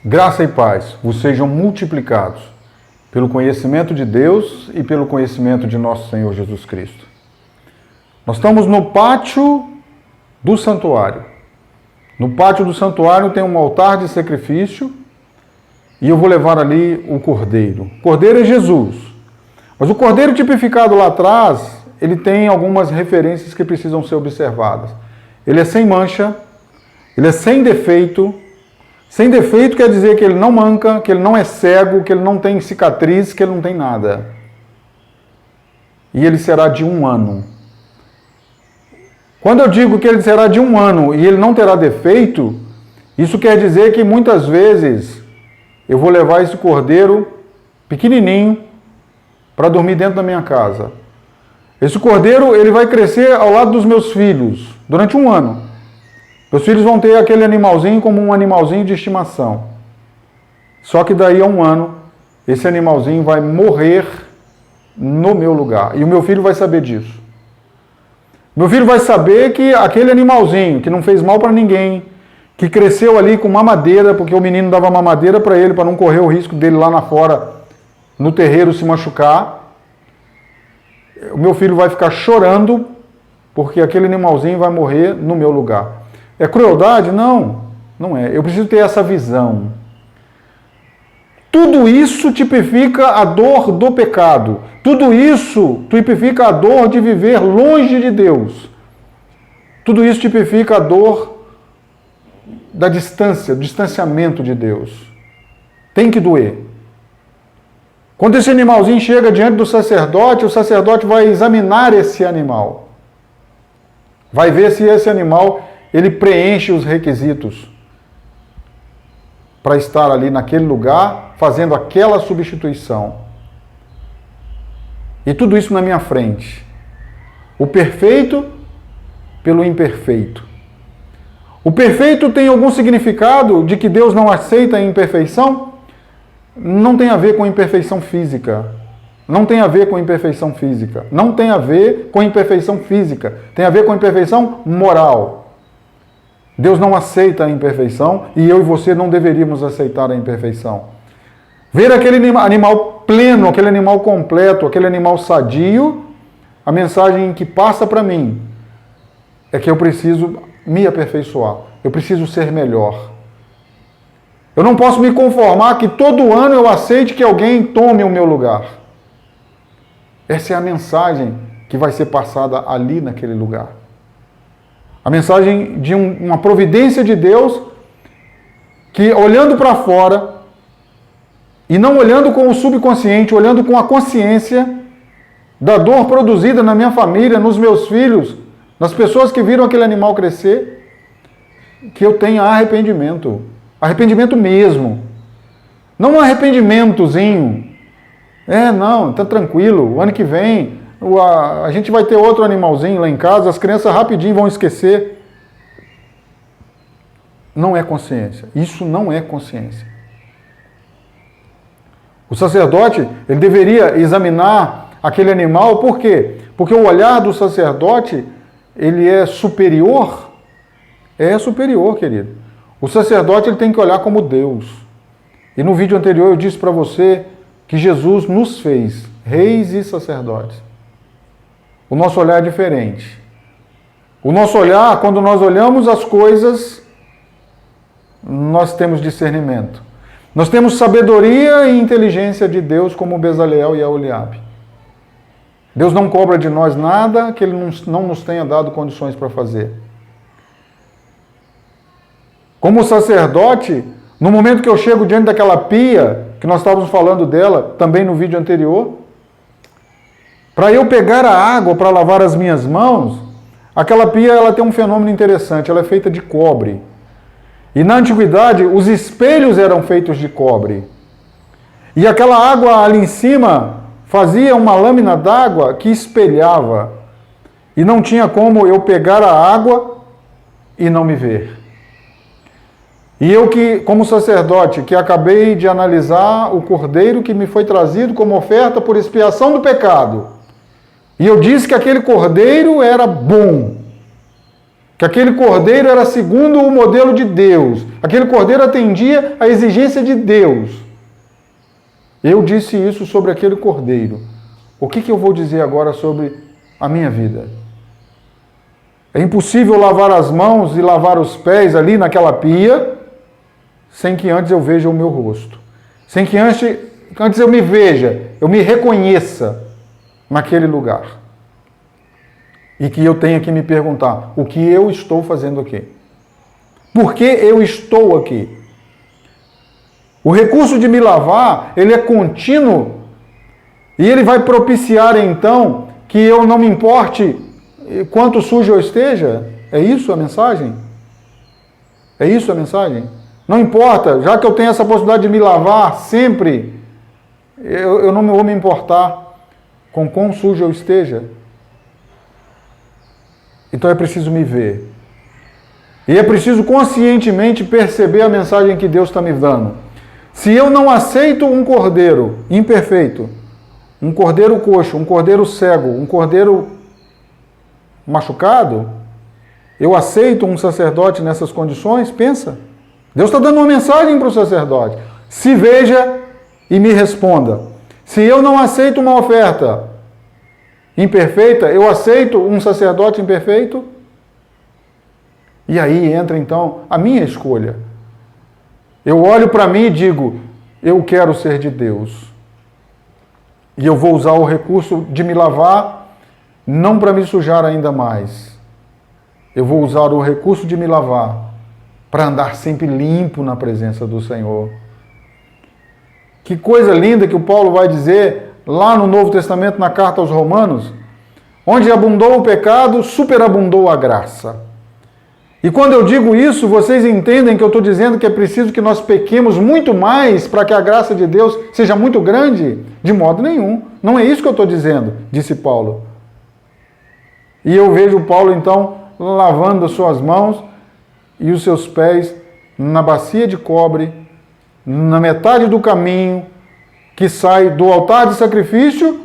Graça e paz vos sejam multiplicados pelo conhecimento de Deus e pelo conhecimento de nosso Senhor Jesus Cristo. Nós estamos no pátio do santuário. No pátio do santuário tem um altar de sacrifício e eu vou levar ali o cordeiro. O cordeiro é Jesus. Mas o cordeiro tipificado lá atrás, ele tem algumas referências que precisam ser observadas. Ele é sem mancha, ele é sem defeito. Sem defeito quer dizer que ele não manca, que ele não é cego, que ele não tem cicatriz, que ele não tem nada. E ele será de 1 ano. Quando eu digo que ele será de 1 ano e ele não terá defeito, isso quer dizer que muitas vezes eu vou levar esse cordeiro pequenininho para dormir dentro da minha casa. Esse cordeiro ele vai crescer ao lado dos meus filhos durante 1 ano. Meus filhos vão ter aquele animalzinho como um animalzinho de estimação. Só que daí a 1 ano, esse animalzinho vai morrer no meu lugar. E o meu filho vai saber disso. Meu filho vai saber que aquele animalzinho que não fez mal para ninguém, que cresceu ali com mamadeira, porque o menino dava mamadeira para ele, para não correr o risco dele lá na fora, no terreiro, se machucar. O meu filho vai ficar chorando, porque aquele animalzinho vai morrer no meu lugar. É crueldade? Não, não é. Eu preciso ter essa visão. Tudo isso tipifica a dor do pecado. Tudo isso tipifica a dor de viver longe de Deus. Tudo isso tipifica a dor da distância, do distanciamento de Deus. Tem que doer. Quando esse animalzinho chega diante do sacerdote, o sacerdote vai examinar esse animal. Vai ver se esse animal ele preenche os requisitos para estar ali naquele lugar, fazendo aquela substituição. E tudo isso na minha frente. O perfeito pelo imperfeito. O perfeito tem algum significado de que Deus não aceita a imperfeição? Não tem a ver com imperfeição física. Não tem a ver com imperfeição física. Não tem a ver com imperfeição física. Tem a ver com imperfeição moral. Deus não aceita a imperfeição e eu e você não deveríamos aceitar a imperfeição. Ver aquele animal pleno, aquele animal completo, aquele animal sadio, a mensagem que passa para mim é que eu preciso me aperfeiçoar, eu preciso ser melhor. Eu não posso me conformar que todo ano eu aceite que alguém tome o meu lugar. Essa é a mensagem que vai ser passada ali naquele lugar. A mensagem de uma providência de Deus que, olhando para fora, e não olhando com o subconsciente, olhando com a consciência da dor produzida na minha família, nos meus filhos, nas pessoas que viram aquele animal crescer, que eu tenha arrependimento. Arrependimento mesmo. Não um arrependimentozinho. Não, tá tranquilo, o ano que vem a gente vai ter outro animalzinho lá em casa, as crianças rapidinho vão esquecer. Não é consciência. Isso não é consciência. O sacerdote, ele deveria examinar aquele animal, por quê? Porque o olhar do sacerdote, ele é superior. É superior, querido. O sacerdote, ele tem que olhar como Deus. E no vídeo anterior eu disse para você que Jesus nos fez reis e sacerdotes. O nosso olhar é diferente. O nosso olhar, quando nós olhamos as coisas, nós temos discernimento. Nós temos sabedoria e inteligência de Deus como Bezaleel e Aholiabe. Deus não cobra de nós nada que Ele não nos tenha dado condições para fazer. Como sacerdote, no momento que eu chego diante daquela pia, que nós estávamos falando dela também no vídeo anterior, para eu pegar a água para lavar as minhas mãos, aquela pia ela tem um fenômeno interessante, ela é feita de cobre. E na antiguidade, os espelhos eram feitos de cobre. E aquela água ali em cima fazia uma lâmina d'água que espelhava. E não tinha como eu pegar a água e não me ver. E eu que, como sacerdote, que acabei de analisar o cordeiro que me foi trazido como oferta por expiação do pecado, e eu disse que aquele cordeiro era bom. que aquele cordeiro era segundo o modelo de Deus, aquele cordeiro atendia à exigência de Deus. Eu disse isso sobre aquele cordeiro. O que eu vou dizer agora sobre a minha vida? É impossível lavar as mãos e lavar os pés ali naquela pia sem que antes eu veja o meu rosto. Sem que antes eu me veja, eu me reconheça naquele lugar. E que eu tenha que me perguntar, o que eu estou fazendo aqui? Por que eu estou aqui? O recurso de me lavar, ele é contínuo e ele vai propiciar então que eu não me importe quanto sujo eu esteja. É isso a mensagem? É isso a mensagem? Não importa, já que eu tenho essa possibilidade de me lavar sempre, eu não vou me importar com quão sujo eu esteja. Então é preciso me ver. E é preciso conscientemente perceber a mensagem que Deus está me dando. Se eu não aceito um cordeiro imperfeito, um cordeiro coxo, um cordeiro cego, um cordeiro machucado, eu aceito um sacerdote nessas condições? Pensa. Deus está dando uma mensagem para o sacerdote. Se veja e me responda. Se eu não aceito uma oferta imperfeita, eu aceito um sacerdote imperfeito? E aí entra então a minha escolha. Eu olho para mim e digo, eu quero ser de Deus. E eu vou usar o recurso de me lavar, não para me sujar ainda mais. Eu vou usar o recurso de me lavar para andar sempre limpo na presença do Senhor. Que coisa linda que o Paulo vai dizer lá no Novo Testamento, na carta aos Romanos, onde abundou o pecado, superabundou a graça. E quando eu digo isso, vocês entendem que eu estou dizendo que é preciso que nós pequemos muito mais para que a graça de Deus seja muito grande? De modo nenhum. Não é isso que eu estou dizendo, disse Paulo. E eu vejo Paulo, então, lavando as suas mãos e os seus pés na bacia de cobre, na metade do caminho que sai do altar de sacrifício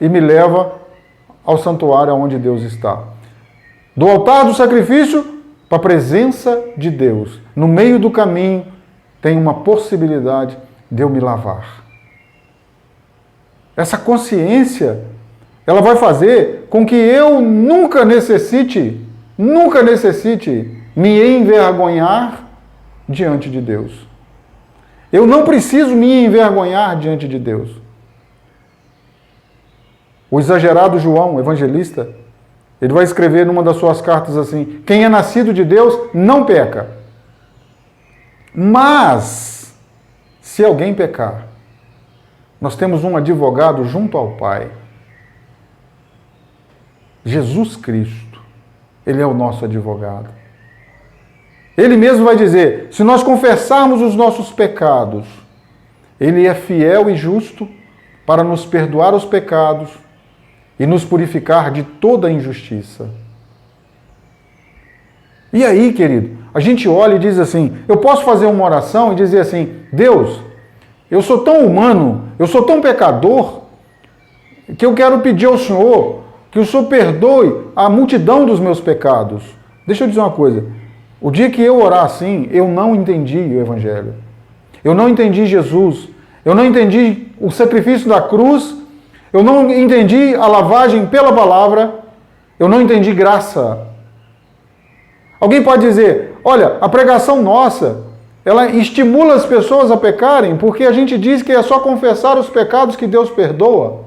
e me leva ao santuário onde Deus está. Do altar do sacrifício para a presença de Deus. No meio do caminho tem uma possibilidade de eu me lavar. Essa consciência, ela vai fazer com que eu nunca necessite me envergonhar diante de Deus. Eu não preciso me envergonhar diante de Deus. O exagerado João, evangelista, ele vai escrever numa das suas cartas assim, quem é nascido de Deus não peca. Mas, se alguém pecar, nós temos um advogado junto ao Pai. Jesus Cristo. Ele é o nosso advogado. Ele mesmo vai dizer, se nós confessarmos os nossos pecados, Ele é fiel e justo para nos perdoar os pecados e nos purificar de toda injustiça. E aí, querido, a gente olha e diz assim, eu posso fazer uma oração e dizer assim, Deus, eu sou tão humano, eu sou tão pecador, que eu quero pedir ao Senhor que o Senhor perdoe a multidão dos meus pecados. Deixa eu dizer uma coisa, o dia que eu orar assim, eu não entendi o Evangelho. Eu não entendi Jesus, eu não entendi o sacrifício da cruz, eu não entendi a lavagem pela palavra, eu não entendi graça. Alguém pode dizer, olha, a pregação nossa, ela estimula as pessoas a pecarem, porque a gente diz que é só confessar os pecados que Deus perdoa.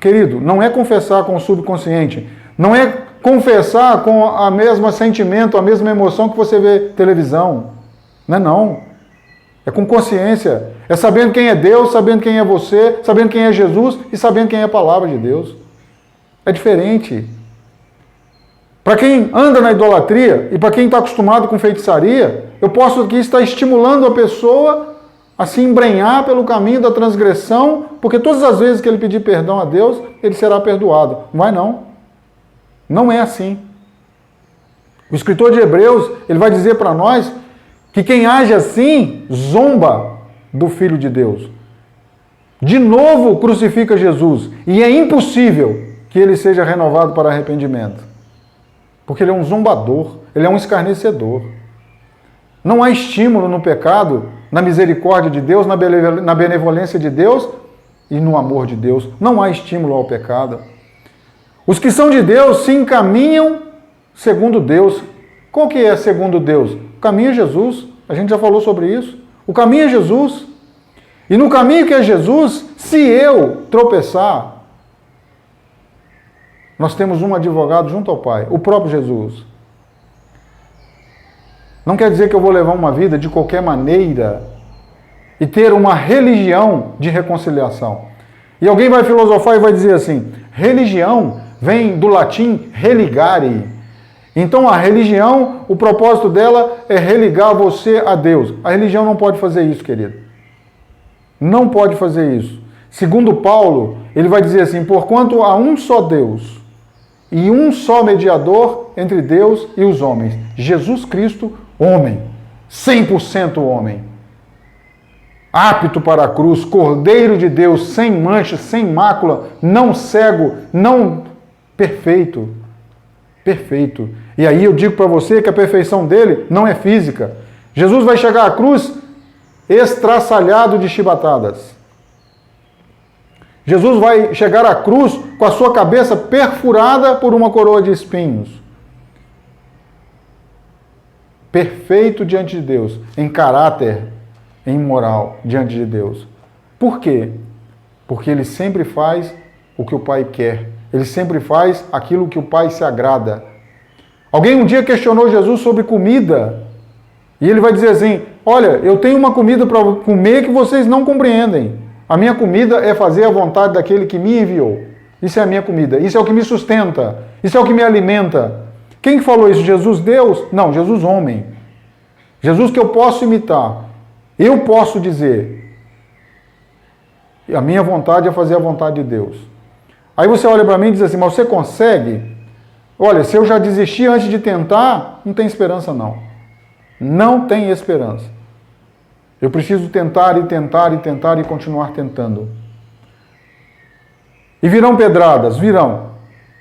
Querido, não é confessar com o subconsciente, não é confessar com a mesma sentimento, a mesma emoção que você vê televisão. Não é não. É com consciência. É sabendo quem é Deus, sabendo quem é você, sabendo quem é Jesus e sabendo quem é a palavra de Deus. É diferente. Para quem anda na idolatria e para quem está acostumado com feitiçaria, eu posso aqui estar estimulando a pessoa a se embrenhar pelo caminho da transgressão, porque todas as vezes que ele pedir perdão a Deus, ele será perdoado. Não vai não. Não é assim. O escritor de Hebreus, ele vai dizer para nós que quem age assim, zomba do Filho de Deus. De novo crucifica Jesus. E é impossível que ele seja renovado para arrependimento. porque ele é um zombador, ele é um escarnecedor. Não há estímulo no pecado, na misericórdia de Deus, na benevolência de Deus e no amor de Deus. Não há estímulo ao pecado. Os que são de Deus se encaminham segundo Deus. Qual que é segundo Deus? O caminho é Jesus. A gente já falou sobre isso. O caminho é Jesus. E no caminho que é Jesus, se eu tropeçar, nós temos um advogado junto ao Pai, o próprio Jesus. Não quer dizer que eu vou levar uma vida de qualquer maneira e ter uma religião de reconciliação. E alguém vai filosofar e vai dizer assim, religião vem do latim religare. Então a religião, o propósito dela é religar você a Deus. A religião não pode fazer isso, querido. Não pode fazer isso. Segundo Paulo, ele vai dizer assim, porquanto há um só Deus e um só mediador entre Deus e os homens, Jesus Cristo, homem, 100% homem, apto para a cruz, Cordeiro de Deus, sem mancha, sem mácula, não cego, não perfeito. Perfeito. E aí eu digo para você que a perfeição dele não é física. Jesus vai chegar à cruz estraçalhado de chibatadas. Jesus vai chegar à cruz com a sua cabeça perfurada por uma coroa de espinhos. Perfeito diante de Deus, em caráter, em moral diante de Deus. Por quê? Porque ele sempre faz o que o Pai quer. Ele sempre faz aquilo que o Pai se agrada. Alguém um dia questionou Jesus sobre comida. E ele vai dizer assim, olha, eu tenho uma comida para comer que vocês não compreendem. A minha comida é fazer a vontade daquele que me enviou. Isso é a minha comida. Isso é o que me sustenta. Isso é o que me alimenta. Quem falou isso? Jesus Deus? Não, Jesus homem. Jesus que eu posso imitar. Eu posso dizer. A minha vontade é fazer a vontade de Deus. Aí você olha para mim e diz assim, mas você consegue? Olha, se eu já desisti antes de tentar, não tem esperança não. Não tem esperança. Eu preciso tentar e tentar e tentar e continuar tentando. E virão pedradas, virão.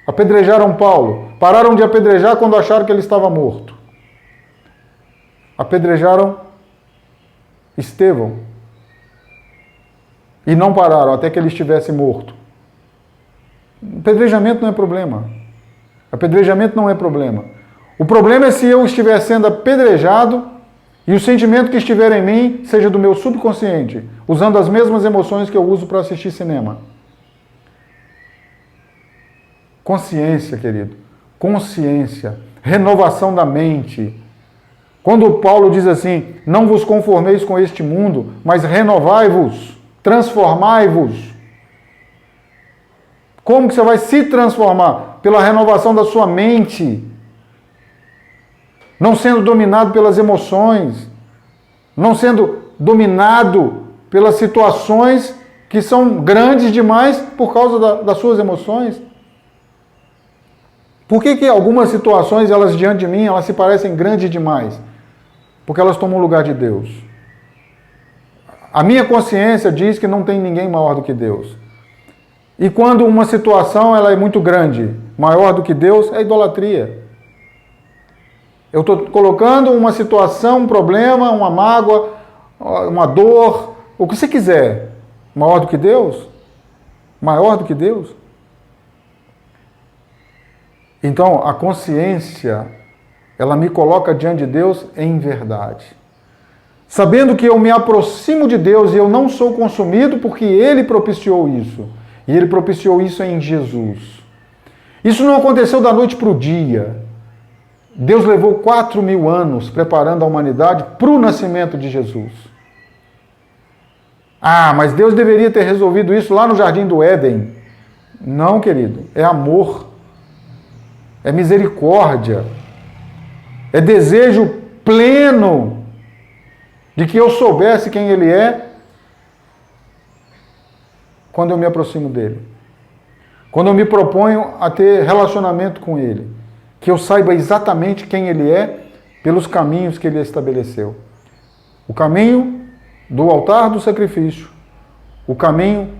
Apedrejaram Paulo. Pararam de apedrejar quando acharam que ele estava morto. Apedrejaram Estevão. E não pararam até que ele estivesse morto. Apedrejamento não é problema. Apedrejamento não é problema. O problema é se eu estiver sendo apedrejado e o sentimento que estiver em mim seja do meu subconsciente, usando as mesmas emoções que eu uso para assistir cinema. Consciência, querido. Consciência. Renovação da mente. Quando Paulo diz assim, não vos conformeis com este mundo, mas renovai-vos, transformai-vos. Como que você vai se transformar? Pela renovação da sua mente. Não sendo dominado pelas emoções. Não sendo dominado pelas situações que são grandes demais por causa das suas emoções. Por que algumas situações, elas diante de mim, elas se parecem grandes demais? Porque elas tomam o lugar de Deus. A minha consciência diz que não tem ninguém maior do que Deus. E quando uma situação ela é muito grande, maior do que Deus, é idolatria. Eu estou colocando uma situação, um problema, uma mágoa, uma dor, o que você quiser, maior do que Deus? Maior do que Deus? Então, a consciência, ela me coloca diante de Deus em verdade. Sabendo que eu me aproximo de Deus e eu não sou consumido porque Ele propiciou isso. E Ele propiciou isso em Jesus. Isso não aconteceu da noite para o dia. Deus levou 4.000 anos preparando a humanidade para o nascimento de Jesus. Ah, mas Deus deveria ter resolvido isso lá no Jardim do Éden. Não, querido. É amor. É misericórdia. É desejo pleno de que eu soubesse quem Ele é quando eu me aproximo dEle. Quando eu me proponho a ter relacionamento com Ele. Que eu saiba exatamente quem Ele é pelos caminhos que Ele estabeleceu. O caminho do altar do sacrifício. O caminho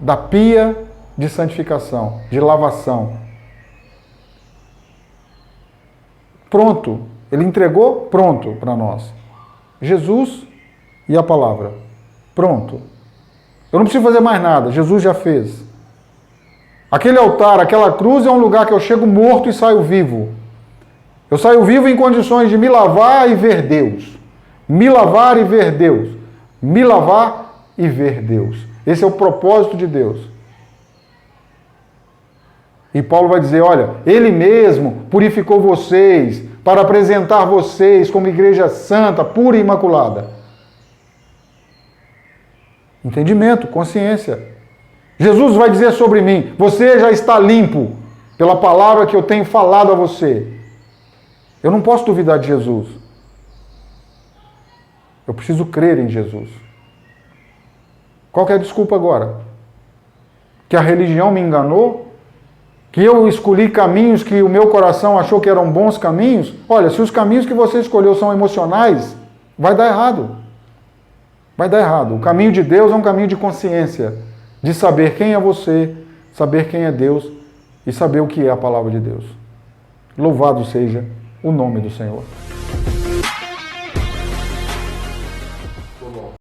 da pia de santificação, de lavação. Pronto. Ele entregou, pronto para nós. Jesus e a palavra. Pronto. Eu não preciso fazer mais nada, Jesus já fez. Aquele altar, aquela cruz é um lugar que eu chego morto e saio vivo. Eu saio vivo em condições de me lavar e ver Deus. Me lavar e ver Deus. Me lavar e ver Deus. Esse é o propósito de Deus. E Paulo vai dizer, olha, Ele mesmo purificou vocês para apresentar vocês como igreja santa, pura e imaculada. Entendimento, consciência. Jesus vai dizer sobre mim, você já está limpo pela palavra que eu tenho falado a você. Eu não posso duvidar de Jesus. Eu preciso crer em Jesus. Qual que é a desculpa agora? Que a religião me enganou? Que eu escolhi caminhos que o meu coração achou que eram bons caminhos? Olha, se os caminhos que você escolheu são emocionais, vai dar errado. Vai dar errado. O caminho de Deus é um caminho de consciência, de saber quem é você, saber quem é Deus e saber o que é a palavra de Deus. Louvado seja o nome do Senhor.